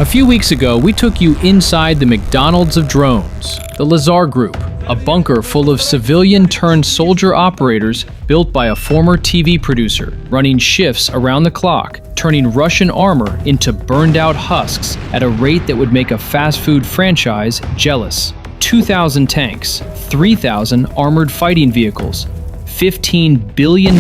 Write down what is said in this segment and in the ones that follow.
A few weeks ago, we took you inside the McDonald's of drones, the Lazar Group, a bunker full of civilian-turned-soldier operators built by a former TV producer, running shifts around the clock, turning Russian armor into burned-out husks at a rate that would make a fast food franchise jealous. 2,000 tanks, 3,000 armored fighting vehicles, $15 billion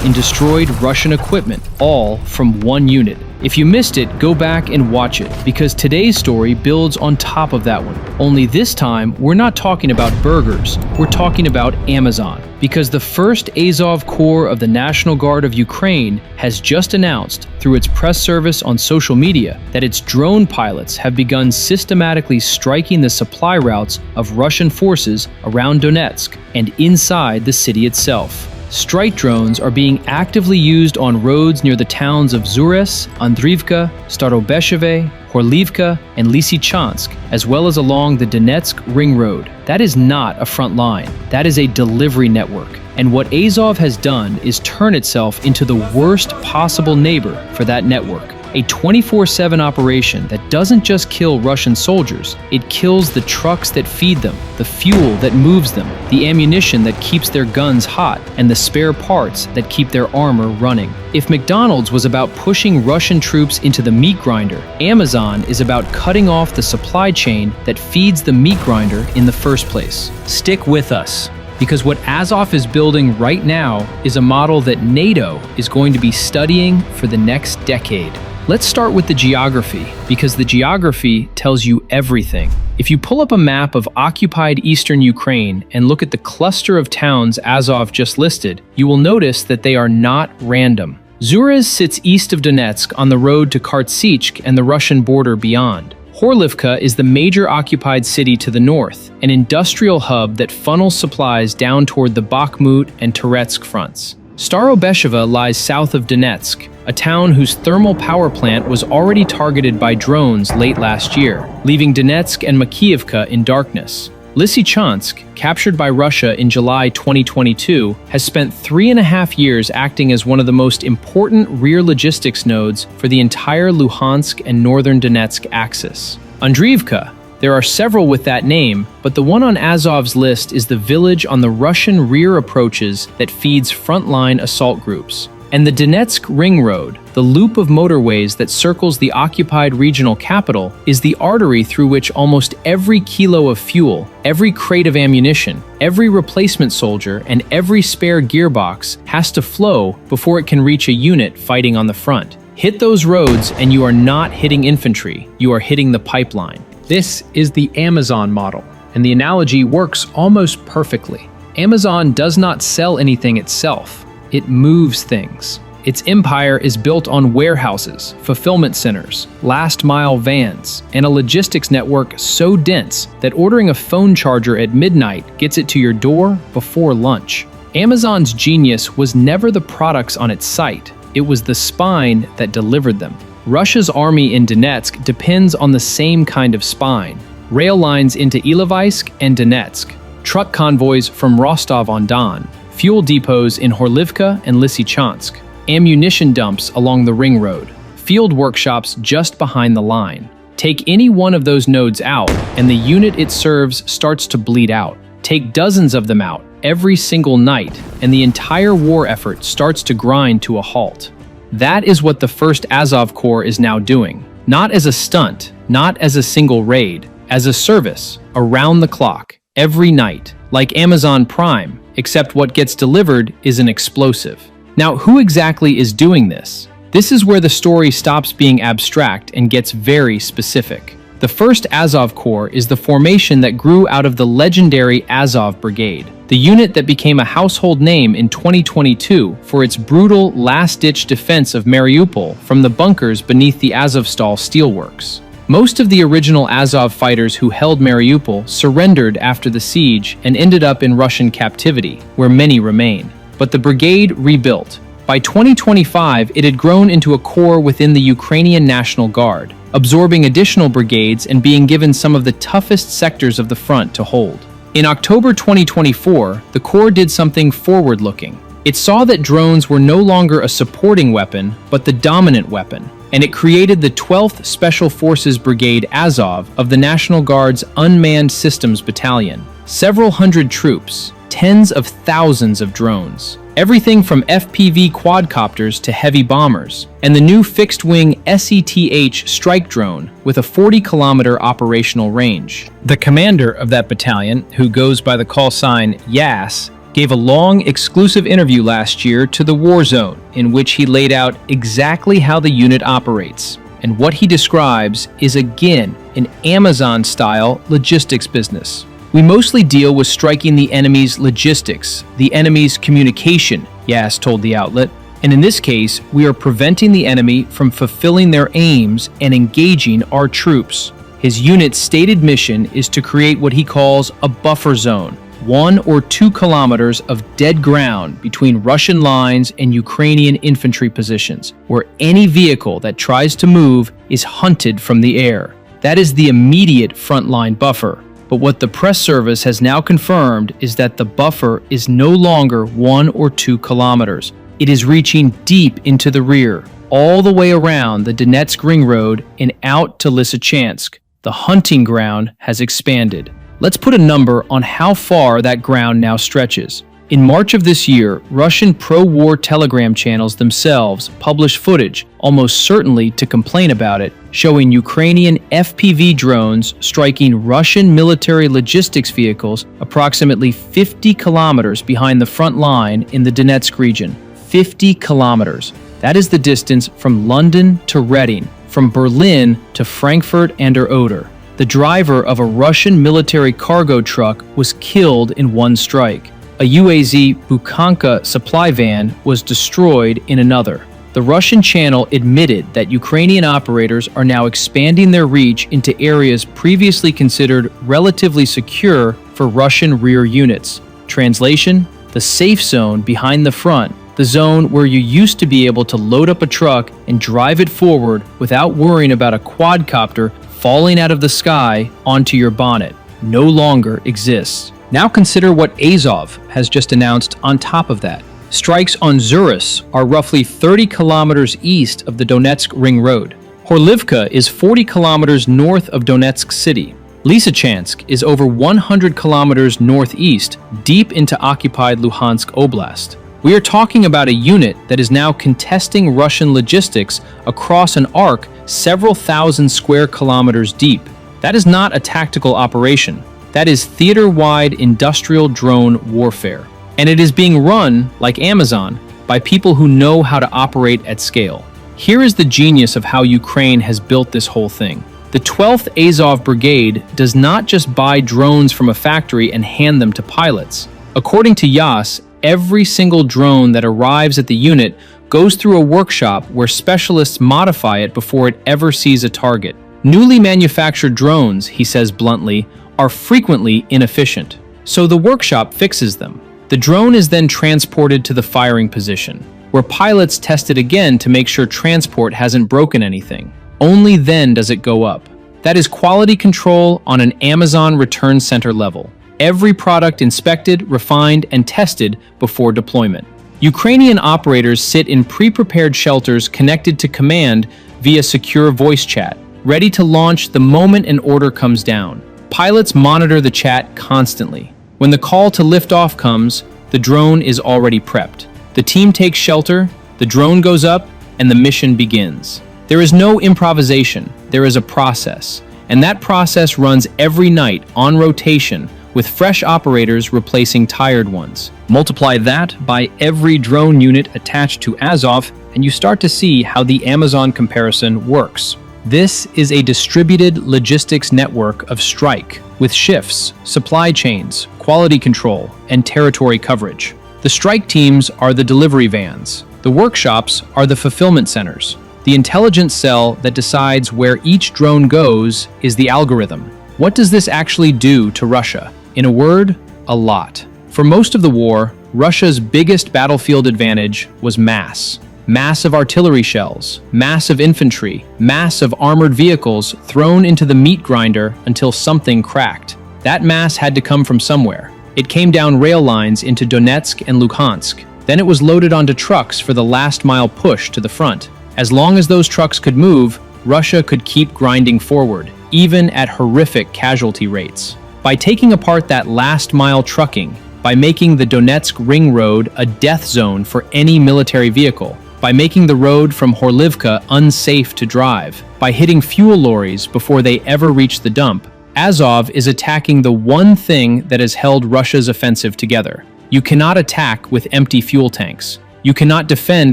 in destroyed Russian equipment, all from one unit. If you missed it, go back and watch it, because today's story builds on top of that one. Only this time, we're not talking about burgers, we're talking about Amazon. Because the first Azov Corps of the National Guard of Ukraine has just announced, through its press service on social media, that its drone pilots have begun systematically striking the supply routes of Russian forces around Donetsk and inside the city itself. Strike drones are being actively used on roads near the towns of Zures, Andriivka, Starobesheve, Horlivka, and Lysychansk, as well as along the Donetsk Ring Road. That is not a front line. That is a delivery network. And what Azov has done is turn itself into the worst possible neighbor for that network. A 24/7 operation that doesn't just kill Russian soldiers, it kills the trucks that feed them, the fuel that moves them, the ammunition that keeps their guns hot, and the spare parts that keep their armor running. If McDonald's was about pushing Russian troops into the meat grinder, Amazon is about cutting off the supply chain that feeds the meat grinder in the first place. Stick with us, because what Azov is building right now is a model that NATO is going to be studying for the next decade. Let's start with the geography, because the geography tells you everything. If you pull up a map of occupied eastern Ukraine and look at the cluster of towns Azov just listed, you will notice that they are not random. Zures sits east of Donetsk on the road to Kartsychk and the Russian border beyond. Horlivka is the major occupied city to the north, an industrial hub that funnels supplies down toward the Bakhmut and Toretsk fronts. Starobesheve lies south of Donetsk, a town whose thermal power plant was already targeted by drones late last year, leaving Donetsk and Makiivka in darkness. Lysychansk, captured by Russia in July 2022, has spent 3.5 years acting as one of the most important rear logistics nodes for the entire Luhansk and northern Donetsk axis. Andriivka, there are several with that name, but the one on Azov's list is the village on the Russian rear approaches that feeds frontline assault groups. And the Donetsk Ring Road, the loop of motorways that circles the occupied regional capital, is the artery through which almost every kilo of fuel, every crate of ammunition, every replacement soldier, and every spare gearbox has to flow before it can reach a unit fighting on the front. Hit those roads and you are not hitting infantry, you are hitting the pipeline. This is the Amazon model, and the analogy works almost perfectly. Amazon does not sell anything itself. It moves things. Its empire is built on warehouses, fulfillment centers, last-mile vans, and a logistics network so dense that ordering a phone charger at midnight gets it to your door before lunch. Amazon's genius was never the products on its site. It was the spine that delivered them. Russia's army in Donetsk depends on the same kind of spine. Rail lines into Ilovaisk and Donetsk, truck convoys from Rostov-on-Don, fuel depots in Horlivka and Lysychansk, ammunition dumps along the Ring Road, field workshops just behind the line. Take any one of those nodes out, and the unit it serves starts to bleed out. Take dozens of them out every single night, and the entire war effort starts to grind to a halt. That is what the first Azov Corps is now doing. Not as a stunt, not as a single raid, as a service, around the clock, every night, like Amazon Prime, except what gets delivered is an explosive. Now, who exactly is doing this? This is where the story stops being abstract and gets very specific. The first Azov Corps is the formation that grew out of the legendary Azov Brigade, the unit that became a household name in 2022 for its brutal last-ditch defense of Mariupol from the bunkers beneath the Azovstal steelworks. Most of the original Azov fighters who held Mariupol surrendered after the siege and ended up in Russian captivity, where many remain. But the brigade rebuilt. By 2025, it had grown into a corps within the Ukrainian National Guard, absorbing additional brigades and being given some of the toughest sectors of the front to hold. In October 2024, the Corps did something forward-looking. It saw that drones were no longer a supporting weapon, but the dominant weapon, and it created the 12th Special Forces Brigade Azov of the National Guard's Unmanned Systems Battalion. Several hundred troops, tens of thousands of drones. Everything from FPV quadcopters to heavy bombers, and the new fixed-wing SETH strike drone with a 40-kilometer operational range. The commander of that battalion, who goes by the call sign YAS, gave a long, exclusive interview last year to the War Zone, in which he laid out exactly how the unit operates. And what he describes is, again, an Amazon-style logistics business. We mostly deal with striking the enemy's logistics, the enemy's communication, Yas told the outlet, and in this case, we are preventing the enemy from fulfilling their aims and engaging our troops. His unit's stated mission is to create what he calls a buffer zone, 1 or 2 kilometers of dead ground between Russian lines and Ukrainian infantry positions, where any vehicle that tries to move is hunted from the air. That is the immediate frontline buffer. But what the press service has now confirmed is that the buffer is no longer 1 or 2 kilometers. It is reaching deep into the rear, all the way around the Donetsk Ring Road and out to Lysychansk. The hunting ground has expanded. Let's put a number on how far that ground now stretches. In March of this year, Russian pro-war Telegram channels themselves published footage, almost certainly to complain about it, showing Ukrainian FPV drones striking Russian military logistics vehicles approximately 50 kilometers behind the front line in the Donetsk region. 50 kilometers. That is the distance from London to Reading, from Berlin to Frankfurt an der Oder. The driver of a Russian military cargo truck was killed in one strike. A UAZ Bukhanka supply van was destroyed in another. The Russian channel admitted that Ukrainian operators are now expanding their reach into areas previously considered relatively secure for Russian rear units. Translation: the safe zone behind the front, the zone where you used to be able to load up a truck and drive it forward without worrying about a quadcopter falling out of the sky onto your bonnet, no longer exists. Now consider what Azov has just announced on top of that. Strikes on Zurus are roughly 30 kilometers east of the Donetsk Ring Road. Horlivka is 40 kilometers north of Donetsk City. Lysychansk is over 100 kilometers northeast, deep into occupied Luhansk Oblast. We are talking about a unit that is now contesting Russian logistics across an arc several thousand square kilometers deep. That is not a tactical operation. That is theater-wide industrial drone warfare. And it is being run, like Amazon, by people who know how to operate at scale. Here is the genius of how Ukraine has built this whole thing. The 12th Azov Brigade does not just buy drones from a factory and hand them to pilots. According to Yas, every single drone that arrives at the unit goes through a workshop where specialists modify it before it ever sees a target. Newly manufactured drones, he says bluntly, are frequently inefficient, so the workshop fixes them. The drone is then transported to the firing position, where pilots test it again to make sure transport hasn't broken anything. Only then does it go up. That is quality control on an Amazon return center level. Every product inspected, refined, and tested before deployment. Ukrainian operators sit in pre-prepared shelters connected to command via secure voice chat, ready to launch the moment an order comes down. Pilots monitor the chat constantly. When the call to liftoff comes, the drone is already prepped. The team takes shelter, the drone goes up, and the mission begins. There is no improvisation, there is a process. And that process runs every night on rotation, with fresh operators replacing tired ones. Multiply that by every drone unit attached to Azov, and you start to see how the Amazon comparison works. This is a distributed logistics network of strike, with shifts, supply chains, quality control, and territory coverage. The strike teams are the delivery vans. The workshops are the fulfillment centers. The intelligence cell that decides where each drone goes is the algorithm. What does this actually do to Russia? In a word, a lot. For most of the war, Russia's biggest battlefield advantage was mass. Massive artillery shells, massive infantry, massive armored vehicles thrown into the meat grinder until something cracked. That mass had to come from somewhere. It came down rail lines into Donetsk and Luhansk. Then it was loaded onto trucks for the last-mile push to the front. As long as those trucks could move, Russia could keep grinding forward, even at horrific casualty rates. By taking apart that last-mile trucking, by making the Donetsk Ring Road a death zone for any military vehicle, by making the road from Horlivka unsafe to drive, by hitting fuel lorries before they ever reach the dump, Azov is attacking the one thing that has held Russia's offensive together. You cannot attack with empty fuel tanks. You cannot defend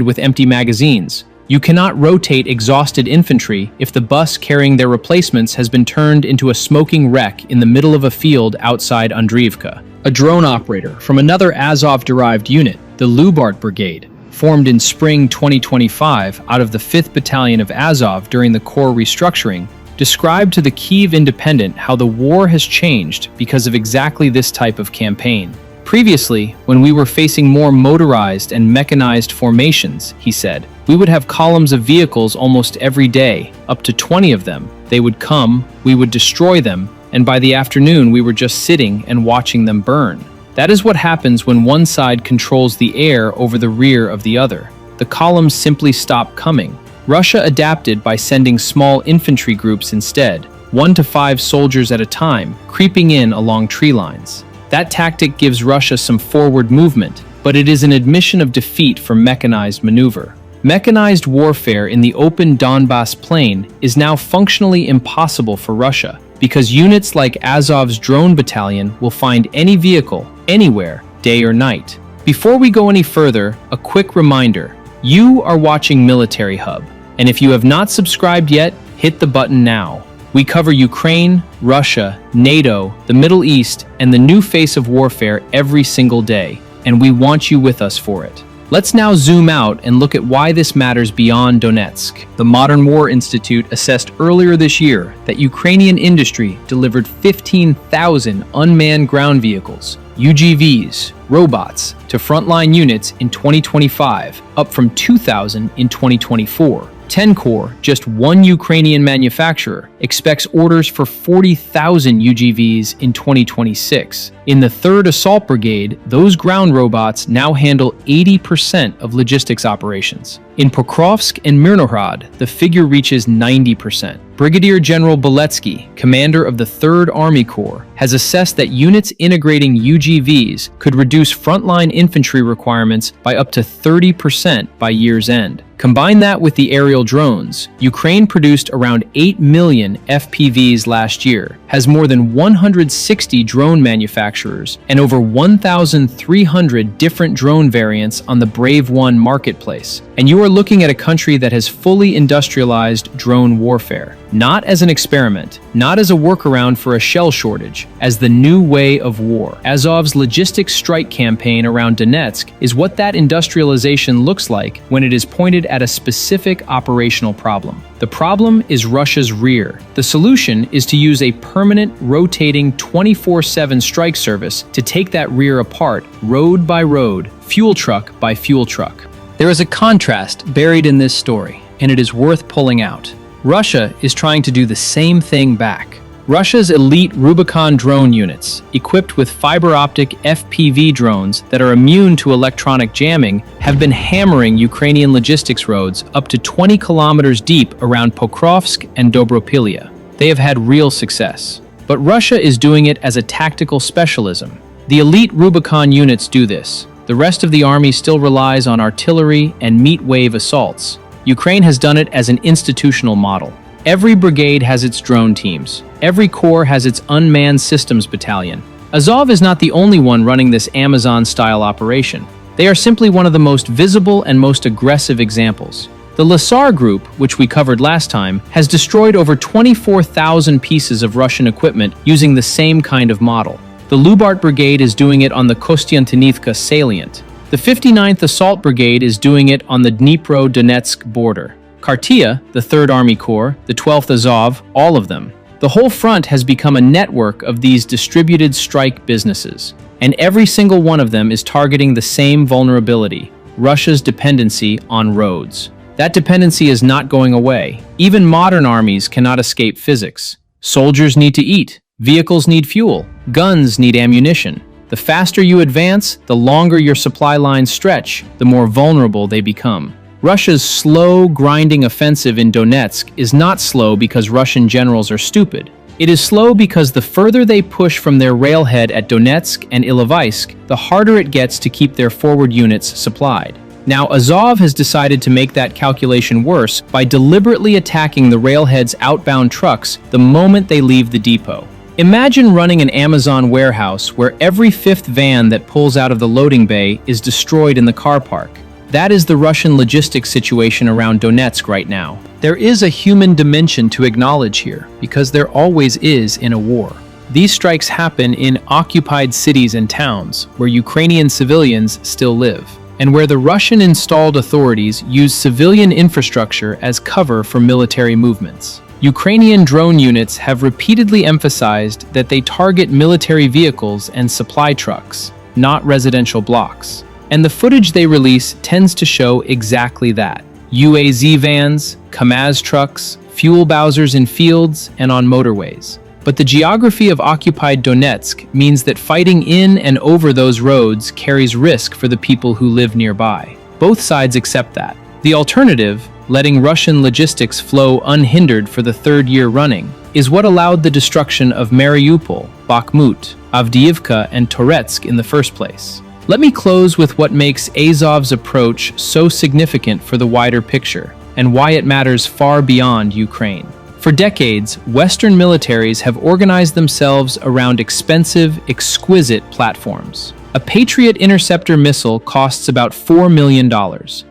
with empty magazines. You cannot rotate exhausted infantry if the bus carrying their replacements has been turned into a smoking wreck in the middle of a field outside Andriivka. A drone operator from another Azov-derived unit, the Lubart Brigade, formed in spring 2025 out of the 5th Battalion of Azov during the Corps restructuring, described to the Kyiv Independent how the war has changed because of exactly this type of campaign. Previously, when we were facing more motorized and mechanized formations, he said, we would have columns of vehicles almost every day, up to 20 of them. They would come, we would destroy them, and by the afternoon we were just sitting and watching them burn. That is what happens when one side controls the air over the rear of the other. The columns simply stop coming. Russia adapted by sending small infantry groups instead, 1 to 5 soldiers at a time, creeping in along tree lines. That tactic gives Russia some forward movement, but it is an admission of defeat for mechanized maneuver. Mechanized warfare in the open Donbass plain is now functionally impossible for Russia, because units like Azov's drone battalion will find any vehicle, anywhere, day or night. Before we go any further, a quick reminder. You are watching Military Hub, and if you have not subscribed yet, hit the button now. We cover Ukraine, Russia, NATO, the Middle East, and the new face of warfare every single day, and we want you with us for it. Let's now zoom out and look at why this matters beyond Donetsk. The Modern War Institute assessed earlier this year that Ukrainian industry delivered 15,000 unmanned ground vehicles, UGVs, robots, to frontline units in 2025, up from 2,000 in 2024. Tencor, just one Ukrainian manufacturer, expects orders for 40,000 UGVs in 2026. In the 3rd Assault Brigade, those ground robots now handle 80% of logistics operations. In Pokrovsk and Mirnohrad, the figure reaches 90%. Brigadier General Beletsky, commander of the 3rd Army Corps, has assessed that units integrating UGVs could reduce frontline infantry requirements by up to 30% by year's end. Combine that with the aerial drones, Ukraine produced around 8 million FPVs last year, has more than 160 drone manufacturers, and over 1,300 different drone variants on the Brave One marketplace. And you are looking at a country that has fully industrialized drone warfare. Not as an experiment, not as a workaround for a shell shortage, as the new way of war. Azov's logistics strike campaign around Donetsk is what that industrialization looks like when it is pointed at a specific operational problem. The problem is Russia's rear. The solution is to use a permanent, rotating 24/7 strike service to take that rear apart, road by road, fuel truck by fuel truck. There is a contrast buried in this story, and it is worth pulling out. Russia is trying to do the same thing back. Russia's elite Rubicon drone units, equipped with fiber-optic FPV drones that are immune to electronic jamming, have been hammering Ukrainian logistics roads up to 20 kilometers deep around Pokrovsk and Dobropilya. They have had real success. But Russia is doing it as a tactical specialism. The elite Rubicon units do this. The rest of the army still relies on artillery and meat-wave assaults. Ukraine has done it as an institutional model. Every brigade has its drone teams. Every corps has its unmanned systems battalion. Azov is not the only one running this Amazon-style operation. They are simply one of the most visible and most aggressive examples. The Lazar Group, which we covered last time, has destroyed over 24,000 pieces of Russian equipment using the same kind of model. The Lubart Brigade is doing it on the Kostiantynivka salient. The 59th Assault Brigade is doing it on the Dnipro-Donetsk border. Khartia, the 3rd Army Corps, the 12th Azov, all of them. The whole front has become a network of these distributed strike businesses, and every single one of them is targeting the same vulnerability, Russia's dependency on roads. That dependency is not going away. Even modern armies cannot escape physics. Soldiers need to eat, vehicles need fuel, guns need ammunition. The faster you advance, the longer your supply lines stretch, the more vulnerable they become. Russia's slow, grinding offensive in Donetsk is not slow because Russian generals are stupid. It is slow because the further they push from their railhead at Donetsk and Ilovaisk, the harder it gets to keep their forward units supplied. Now, Azov has decided to make that calculation worse by deliberately attacking the railhead's outbound trucks the moment they leave the depot. Imagine running an Amazon warehouse where every fifth van that pulls out of the loading bay is destroyed in the car park. That is the Russian logistics situation around Donetsk right now. There is a human dimension to acknowledge here, because there always is in a war. These strikes happen in occupied cities and towns, where Ukrainian civilians still live, and where the Russian-installed authorities use civilian infrastructure as cover for military movements. Ukrainian drone units have repeatedly emphasized that they target military vehicles and supply trucks, not residential blocks. And the footage they release tends to show exactly that. UAZ vans, Kamaz trucks, fuel bowsers in fields and on motorways. But the geography of occupied Donetsk means that fighting in and over those roads carries risk for the people who live nearby. Both sides accept that. The alternative, letting Russian logistics flow unhindered for the third year running, is what allowed the destruction of Mariupol, Bakhmut, Avdiivka, and Toretsk in the first place. Let me close with what makes Azov's approach so significant for the wider picture, and why it matters far beyond Ukraine. For decades, Western militaries have organized themselves around expensive, exquisite platforms. A Patriot interceptor missile costs about $4 million.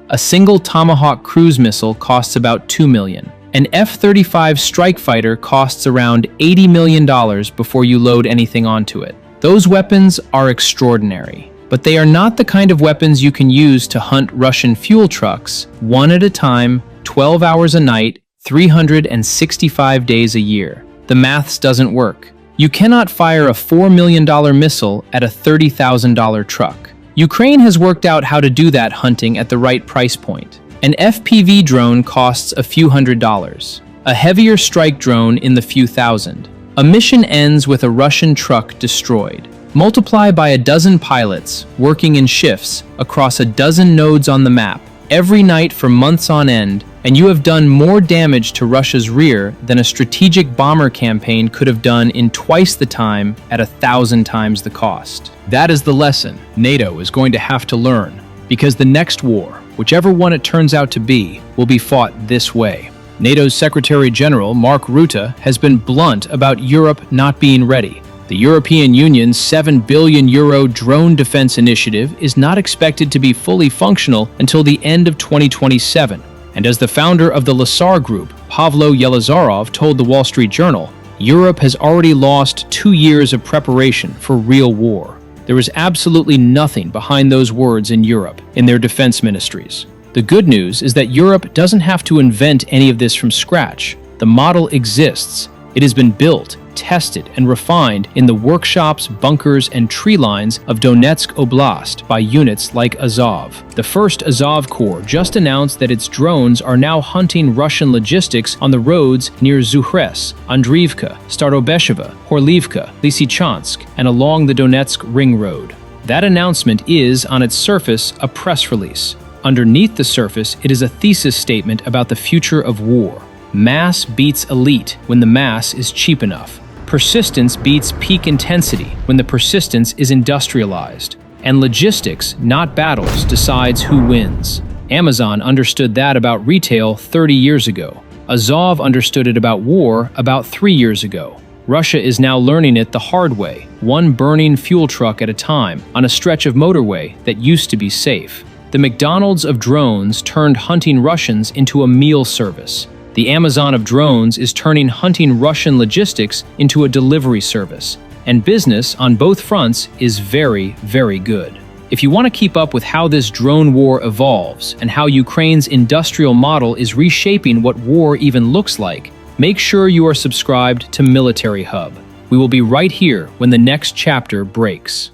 A single Tomahawk cruise missile costs about $2 million. An F-35 strike fighter costs around $80 million before you load anything onto it. Those weapons are extraordinary, but they are not the kind of weapons you can use to hunt Russian fuel trucks, one at a time, 12 hours a night, 365 days a year. The maths doesn't work. You cannot fire a $4 million missile at a $30,000 truck. Ukraine has worked out how to do that hunting at the right price point. An FPV drone costs a few $100s. A heavier strike drone in the few thousand. A mission ends with a Russian truck destroyed. Multiply by a dozen pilots working in shifts across a dozen nodes on the map every night for months on end, and you have done more damage to Russia's rear than a strategic bomber campaign could have done in twice the time at 1,000 times the cost. That is the lesson NATO is going to have to learn, because the next war, whichever one it turns out to be, will be fought this way. NATO's Secretary General Mark Rutte has been blunt about Europe not being ready. The European Union's €7 billion drone defense initiative is not expected to be fully functional until the end of 2027. And as the founder of the Lazar Group, Pavlo Yelizarov, told the Wall Street Journal, Europe has already lost 2 years of preparation for real war. There is absolutely nothing behind those words in Europe, in their defense ministries. The good news is that Europe doesn't have to invent any of this from scratch. The model exists. It has been built, tested, and refined in the workshops, bunkers, and tree lines of Donetsk Oblast by units like Azov. The first Azov Corps just announced that its drones are now hunting Russian logistics on the roads near Zhuhres, Andriivka, Starobesheva, Horlivka, Lysychansk, and along the Donetsk Ring Road. That announcement is, on its surface, a press release. Underneath the surface, it is a thesis statement about the future of war. Mass beats elite when the mass is cheap enough. Persistence beats peak intensity when the persistence is industrialized. And logistics, not battles, decides who wins. Amazon understood that about retail 30 years ago. Azov understood it about war about 3 years ago. Russia is now learning it the hard way, one burning fuel truck at a time, on a stretch of motorway that used to be safe. The McDonald's of drones turned hunting Russians into a meal service. The Amazon of drones is turning hunting Russian logistics into a delivery service, and business on both fronts is very, very good. If you want to keep up with how this drone war evolves and how Ukraine's industrial model is reshaping what war even looks like, make sure you are subscribed to Military Hub. We will be right here when the next chapter breaks.